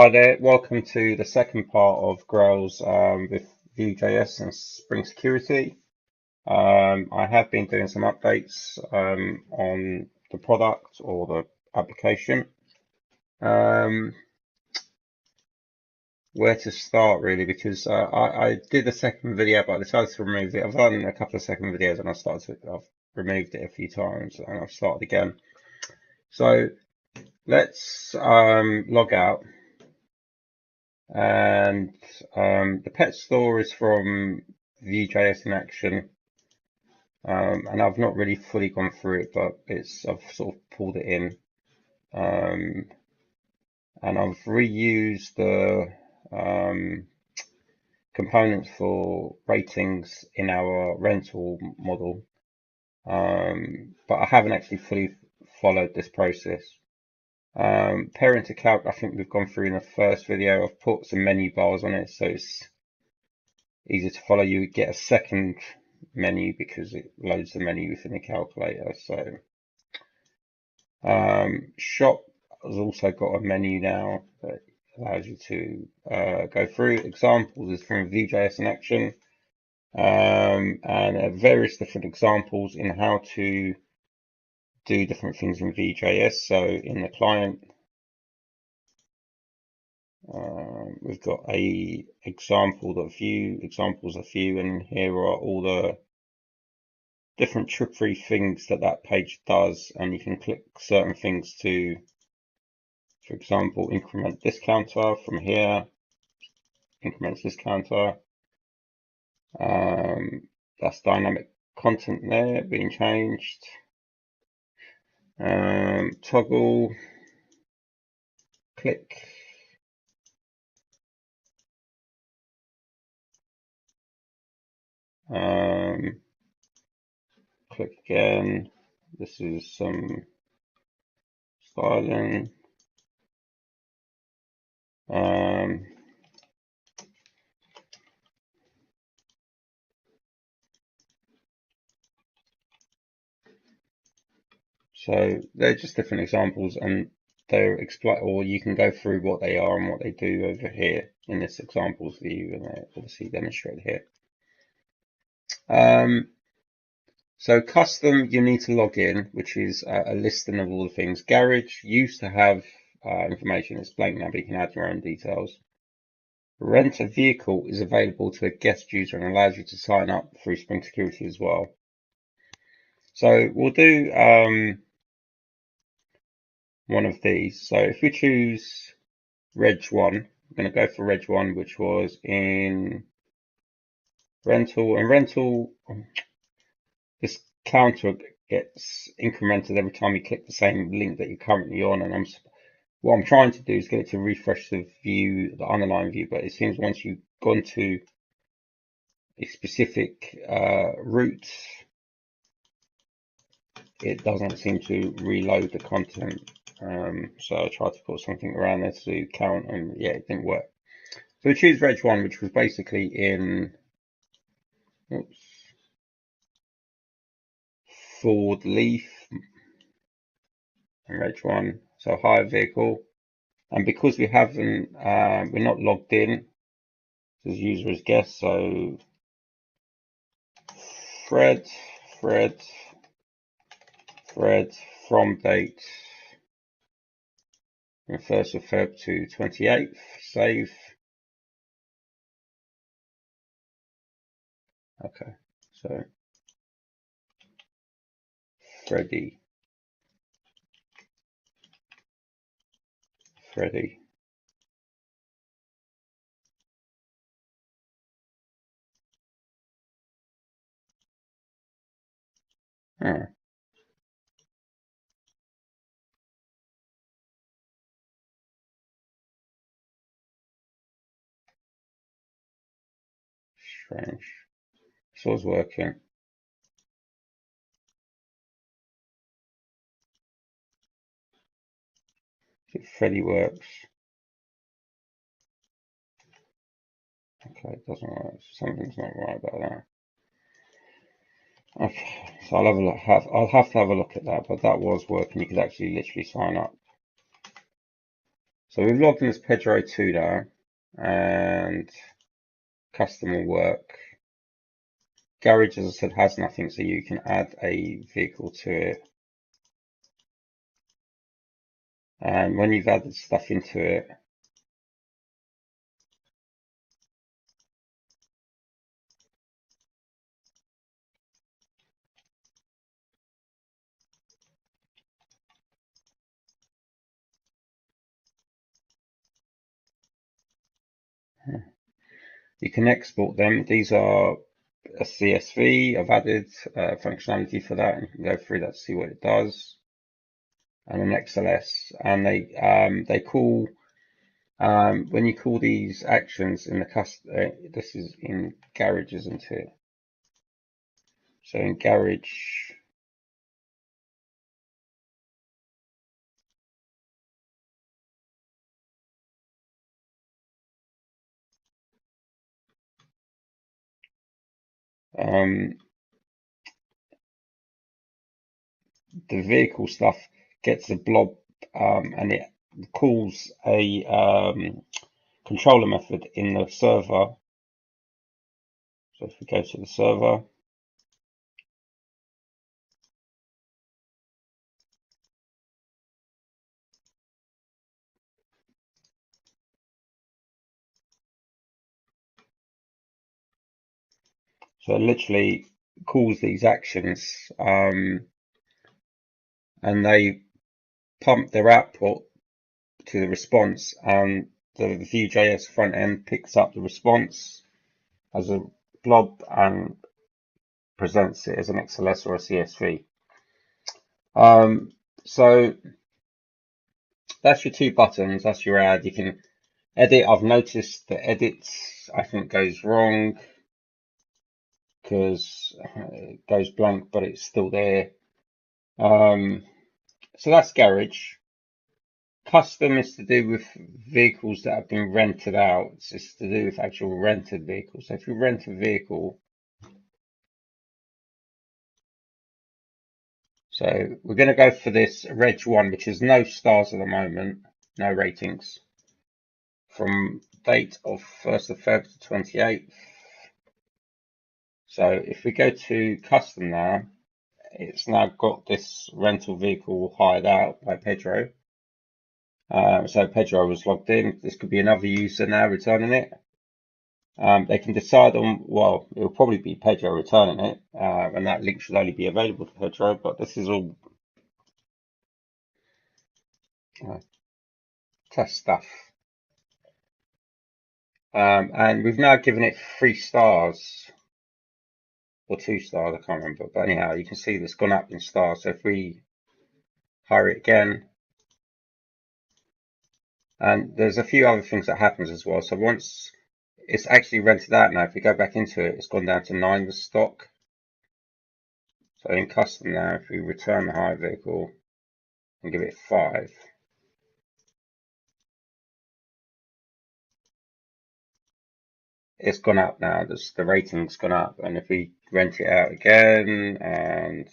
Hi there, welcome to the second part of Grails with Vue.js and Spring Security. I have been doing some updates on the product or the application. Where to start really, because I did a second video but I decided to remove it. I've done a couple of second videos and I've removed it a few times and I've started again. So let's log out. And the pet store is from Vue.js in action, and I've not really fully gone through it, but I've sort of pulled it in, and I've reused the components for ratings in our rental model, but I haven't actually fully followed this process. Parent to calc, I think we've gone through in the first video. I've put some menu bars on it, so it's easier to follow. You get a second menu because it loads the menu within the calculator. So shop has also got a menu now that allows you to go through. Examples is from Vue.js in action, and various different examples in how to do different things in Vue.js. So in the client, we've got a examples of Vue, and here are all the different trickery things that page does, and you can click certain things to, for example, increment discounter from here, increments discounter. That's dynamic content there being changed. Toggle, click. Click again. This is some styling. So they're just different examples, and they're or you can go through what they are and what they do over here in this examples view, and they're obviously demonstrated here. So custom, you need to log in, which is a listing of all the things. Garage used to have information. It's blank now, but you can add your own details. Rent a vehicle is available to a guest user and allows you to sign up through Spring Security as well. So we'll do one of these. So if we choose Reg 1, I'm going to go for Reg 1, which was in rental. And rental, this counter gets incremented every time you click the same link that you're currently on. And what I'm trying to do is get it to refresh the view, the underlying view. But it seems once you've gone to a specific route, it doesn't seem to reload the content. So I tried to put something around there to count, and yeah, it didn't work. So we choose Reg 1, which was basically in Ford Leaf and Reg 1, so hire vehicle. And because we haven't, we're not logged in as user as guest, so Fred from date from 1st of Feb to 28th, save. Okay, so Freddy. Oh. Strange. So it's working. If Freddy works. Okay, it doesn't work. Something's not right about that. Okay, so I'll have a look. I'll have to have a look at that, but that was working. You could actually literally sign up. So we've logged in as Pedro 2 now, and custom will work. Garage, as I said, has nothing, so you can add a vehicle to it. And when you've added stuff into it, you can export them. These are a CSV. I've added functionality for that, and you can go through that to see what it does. And an XLS, and they call when you call these actions in the this is in Garage, isn't it? So in Garage, um, the vehicle stuff gets a blob, and it calls a controller method in the server. So if we go to the server, so it literally calls these actions, and they pump their output to the response, and the Vue.js front end picks up the response as a blob and presents it as an XLS or a CSV. So that's your two buttons. That's your ad. You can edit. I've noticed the edits, I think, goes wrong because it goes blank, but it's still there. So that's Garage. Custom is to do with vehicles that have been rented out. It's to do with actual rented vehicles. So if you rent a vehicle, so we're going to go for this Reg 1, which is no stars at the moment, no ratings, from date of 1st of Feb to 28th. So if we go to custom now, it's now got this rental vehicle hired out by Pedro. So Pedro was logged in. This could be another user now returning it. They can decide on, well, it will probably be Pedro returning it, and that link should only be available to Pedro, but this is all test stuff. And we've now given it 3 stars, or 2 stars, I can't remember. But anyhow, you can see that's gone up in stars. So if we hire it again, and there's a few other things that happens as well. So once it's actually rented out now, if we go back into it, it's gone down to 9 with stock. So in custom now, if we return the hire vehicle and give it 5, it's gone up now. The rating's gone up. And if we rent it out again and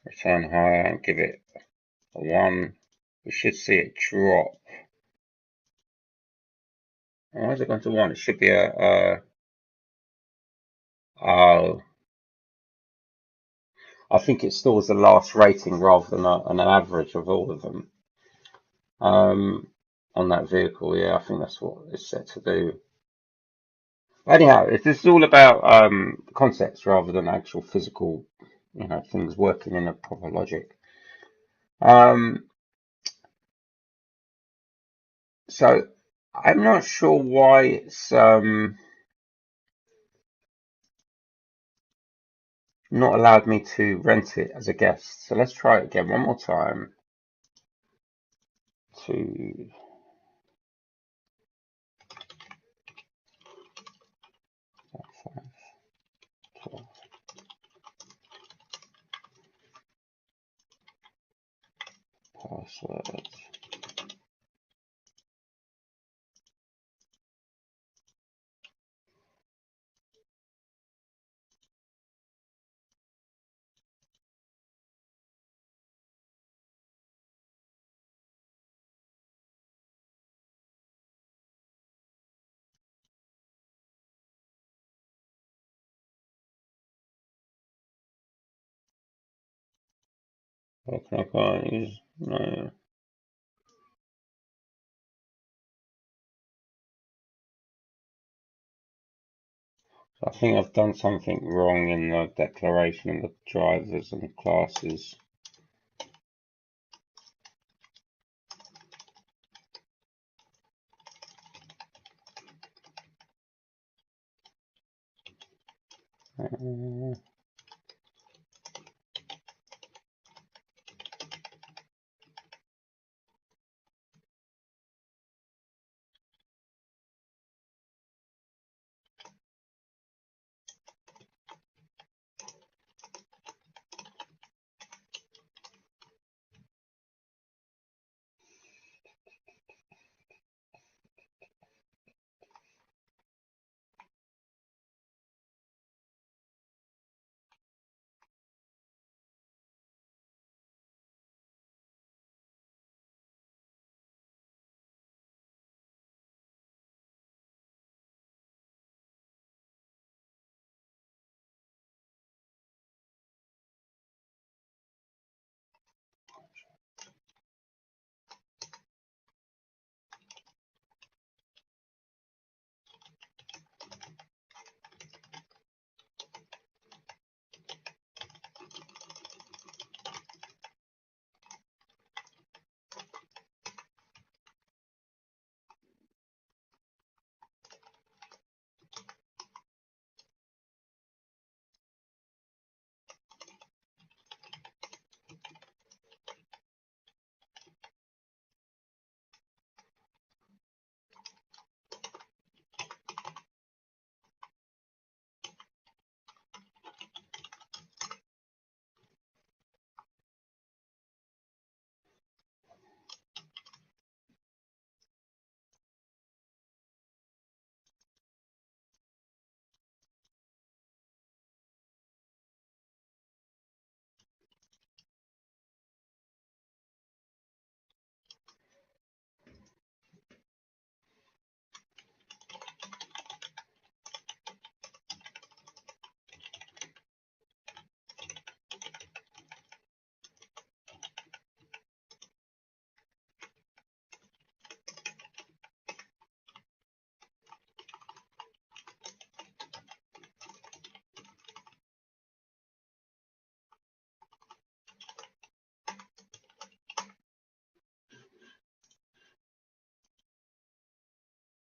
return hire and give it a 1, we should see it drop. Why has it gone to 1? It should be oh, I think it stores the last rating rather than an average of all of them. On that vehicle, yeah, I think that's what it's set to do. Anyhow, this is all about concepts rather than actual physical, things working in a proper logic. So I'm not sure why it's not allowed me to rent it as a guest. So let's try it again one more time. To password. What can I can't use? No. So I think I've done something wrong in the declaration of the drivers and classes.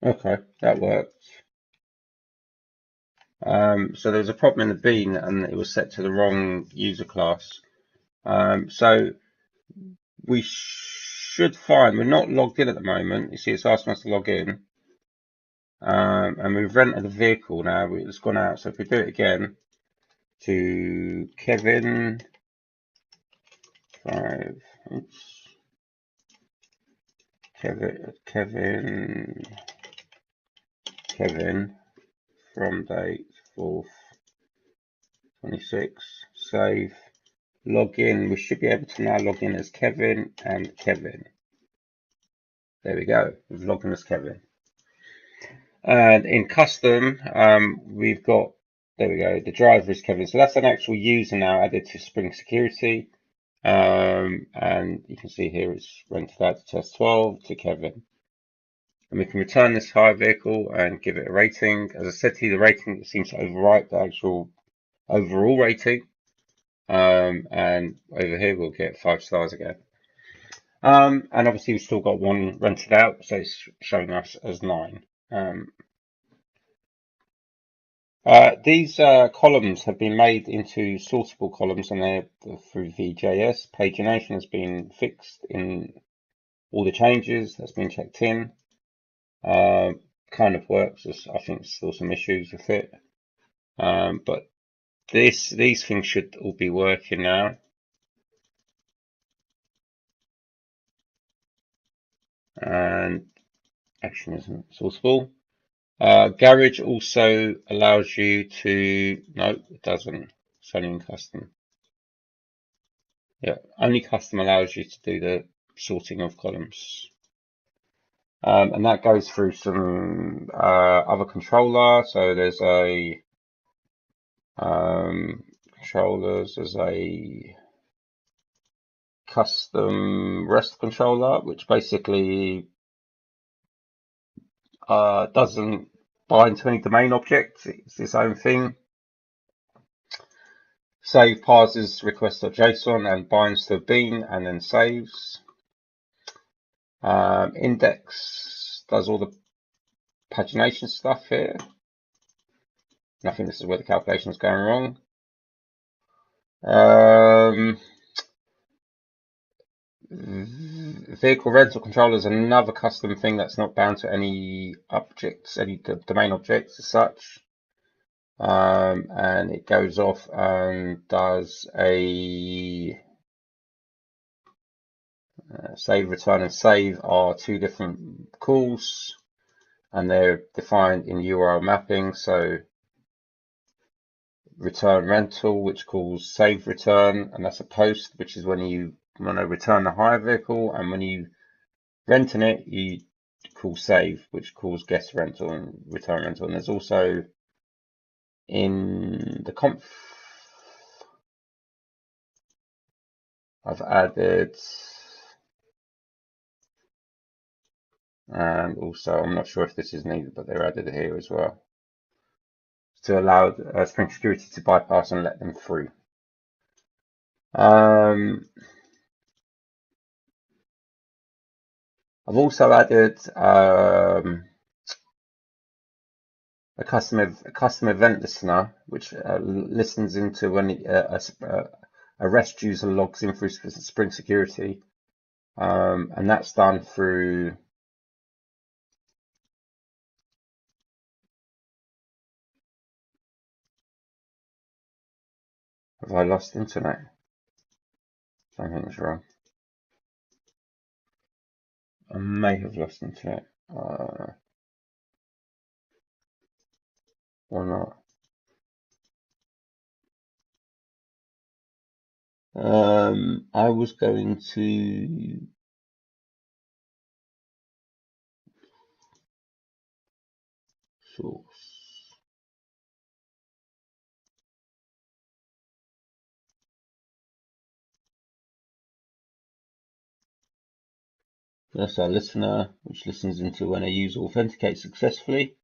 Okay, that worked. So there was a problem in the bean and it was set to the wrong user class. So we should find, we're not logged in at the moment. You see, it's asking us to log in. And we've rented a vehicle now. It's gone out. So if we do it again to Kevin, oops, Kevin, from date 4th, 26, save, log in. We should be able to now log in as Kevin and Kevin. There we go. We've logged in as Kevin. And in custom, we've got, there we go, the driver is Kevin. So that's an actual user now added to Spring Security. And you can see here it's rented out to test 12 to Kevin. And we can return this hire vehicle and give it a rating. As I said to you, the rating seems to overwrite the actual overall rating. And over here we'll get 5 stars again. And obviously we've still got one rented out, so it's showing us as 9. These columns have been made into sortable columns, and they're through VJS. Pagination has been fixed in all the changes. That's been checked in. Kind of works. I think there's still some issues with it, but these things should all be working now. And action isn't sortable. Garage also allows you to, no, it doesn't. It's only in custom. Yeah, only custom allows you to do the sorting of columns. And that goes through some other controller. So there's a controllers, there's a custom REST controller, which basically doesn't bind to any domain objects. It's its own thing. Save parses request.json and binds to a bean and then saves. Index does all the pagination stuff here. And I think this is where the calculation is going wrong. Vehicle rental controller is another custom thing that's not bound to any objects, any domain objects as such. And it goes off and does a save, return, and save are two different calls, and they're defined in URL mapping. So return rental, which calls save return, and that's a post, which is when you want to return the hire vehicle, and when you renting it, you call save, which calls guest rental and return rental. And there's also in the conf, I've added, and also I'm not sure if this is needed, but they're added here as well to allow Spring Security to bypass and let them through. I've also added a custom event listener, which listens into when a REST user logs in through Spring Security, and that's done through have I lost internet? Something's wrong. I may have lost internet. Or not. I was going to source. That's our listener, which listens into when a user authenticates successfully.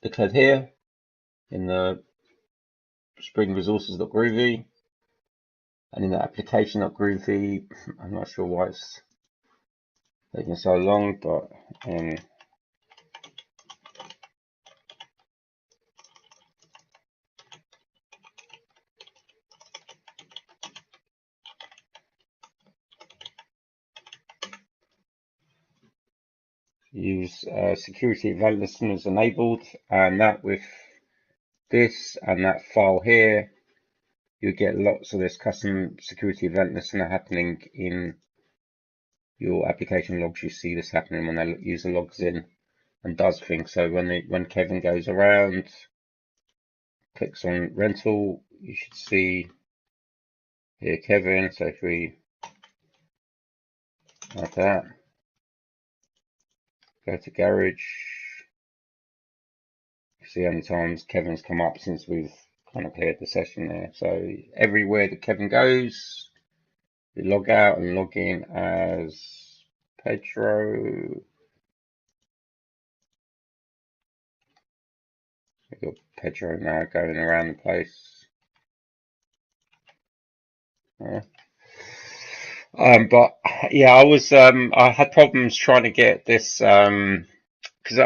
Declared here in the Spring resources.groovy, and in the application.groovy. I'm not sure why it's taking so long, but use security event listeners enabled, and that with this and that file here, you get lots of this custom security event listener happening in your application logs. You see this happening when the user logs in and does things. So when Kevin goes around, clicks on rental, you should see here Kevin. So if we like that, go to garage, see how many times Kevin's come up since we've kind of cleared the session there. So everywhere that Kevin goes, we log out and log in as Pedro. We've got Pedro now going around the place. But yeah, I had problems trying to get this, because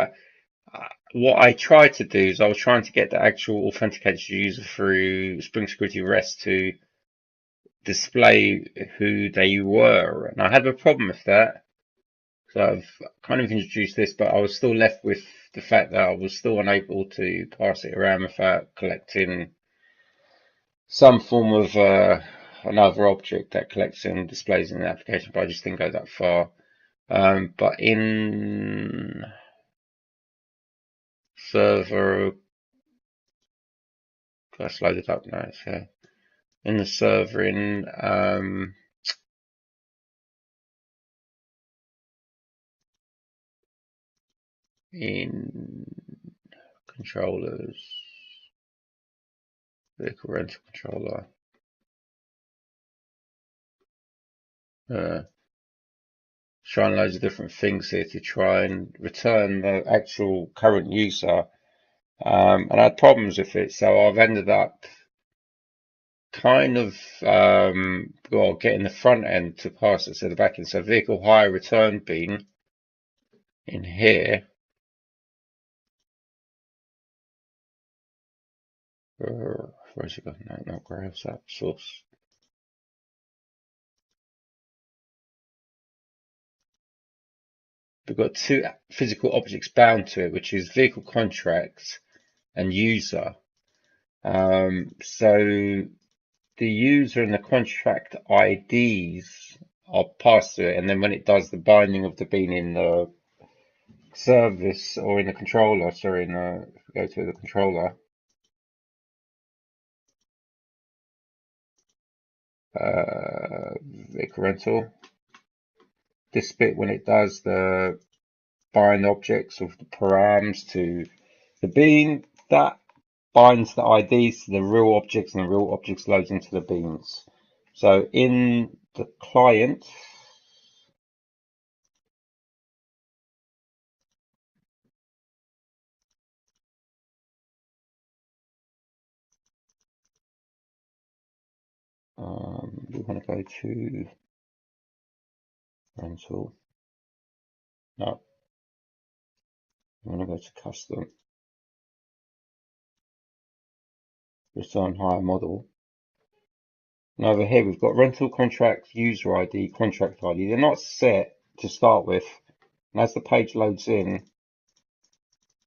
what I tried to do is I was trying to get the actual authenticated user through Spring Security REST to display who they were, and I had a problem with that. So I've kind of introduced this, but I was still left with the fact that I was still unable to pass it around without collecting some form of another object that collects and displays in the application, but I just didn't go that far. But in server, that's loaded up now. So in the server, in controllers, vehicle rental controller. trying loads of different things here to try and return the actual current user. And I had problems with it, so I've ended up kind of well, getting the front end to pass it to the back end. So vehicle hire return bean in here. Where's it gone? No, not grails, that source. We've got two physical objects bound to it, which is vehicle contract and user. So the user and the contract IDs are passed to it, and then when it does the binding of the bean in the service or in the controller, sorry, if we go to the controller, vehicle rental, this bit when it does the bind objects of the params to the bean, that binds the IDs to the real objects and the real objects loads into the beans. So in the client, we want to go to rental. No, we want to go to custom. Return hire model. And over here we've got rental contract, user ID, contract ID. They're not set to start with. And as the page loads in,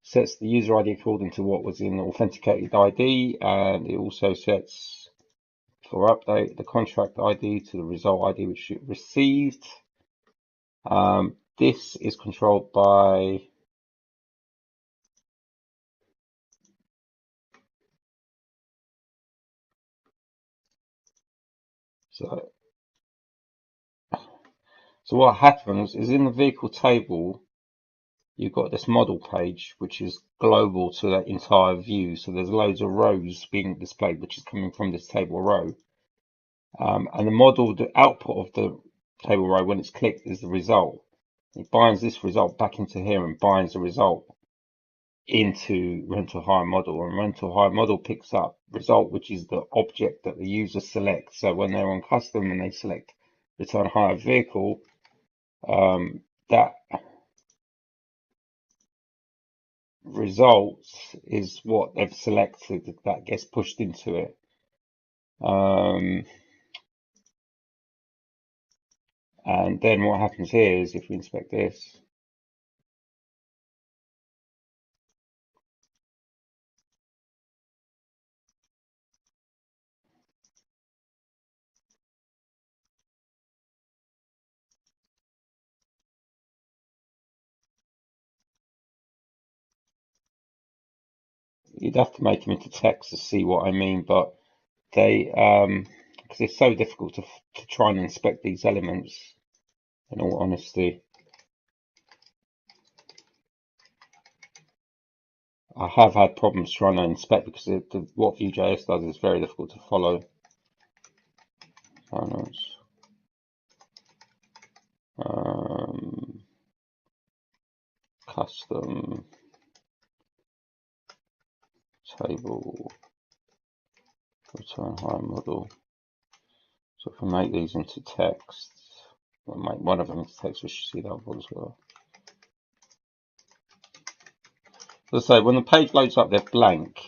sets the user ID according to what was in authenticated ID, and it also sets for update the contract ID to the result ID which it received. This is controlled by so what happens is in the vehicle table you've got this model page which is global to that entire view, so there's loads of rows being displayed which is coming from this table row, and the model, the output of the table row when it's clicked is the result. It binds this result back into here and binds the result into rental hire model, and rental hire model picks up result which is the object that the user selects. So when they're on custom and they select return hire vehicle, that results is what they've selected that gets pushed into it. And then what happens here is if we inspect this, you'd have to make them into text to see what I mean, but they because it's so difficult to try and inspect these elements, in all honesty. I have had problems trying to inspect because what Vue.js does is very difficult to follow. Finance, custom table return hire model. So if we make these into text, we'll make one of them into text, we should see that one as well. As I say, when the page loads up, they're blank,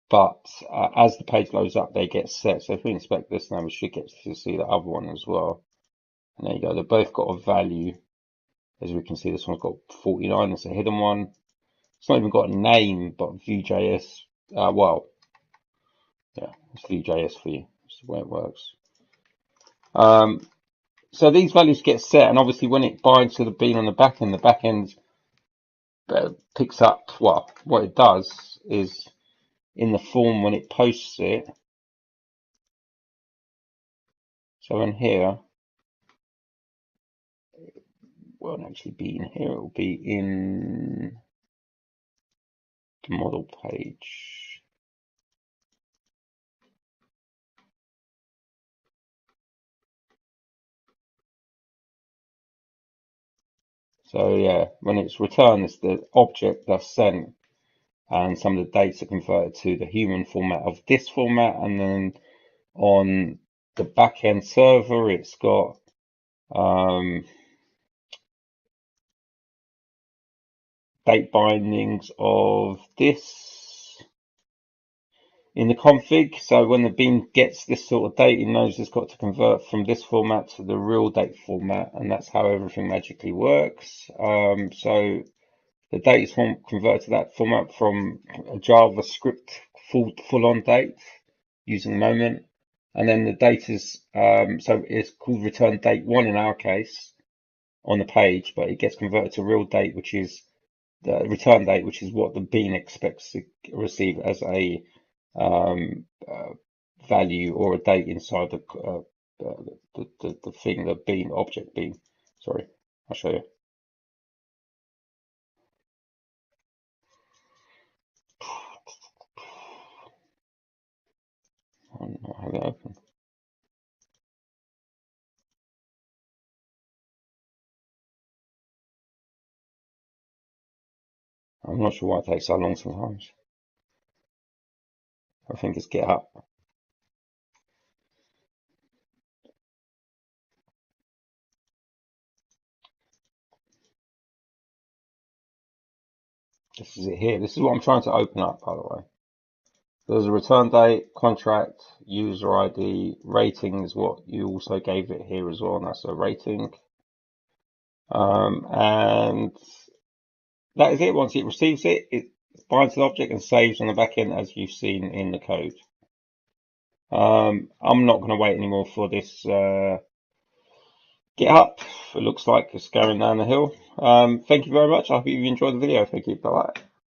but as the page loads up, they get set. So if we inspect this now, we should get to see the other one as well. And there you go, they've both got a value. As we can see, this one's got 49, it's a hidden one. It's not even got a name, but Vue.js, well, yeah, it's Vue.js for you. That's the way it works. So these values get set, and obviously when it binds to the bean on the back end picks up, well, what it does is in the form when it posts it. So in here, it won't actually be in here, it will be in the model page. So yeah, when it's returned, it's the object that's sent, and some of the dates are converted to the human format of this format, and then on the back-end server, it's got date bindings of this in the config. So when the bean gets this sort of date, it knows it's got to convert from this format to the real date format, and that's how everything magically works. So the date is converted to that format from a JavaScript full-on date using moment, and then the date is so it's called return date one in our case on the page, but it gets converted to real date, which is the return date, which is what the bean expects to receive as a value or a date inside the thing, the bean object bean. Sorry, I'll show you. I'll not have it open. I'm not sure why it takes so long sometimes. I think it's GitHub. This is it here. This is what I'm trying to open up, by the way. There's a return date, contract, user ID, rating is what you also gave it here as well, and that's a rating. And that is it. Once it receives it, it binds to the object and saves on the back end as you've seen in the code. I'm not going to wait anymore for this GitHub. It looks like it's going down the hill. Thank you very much. I hope you enjoyed the video. Thank you. Bye-bye.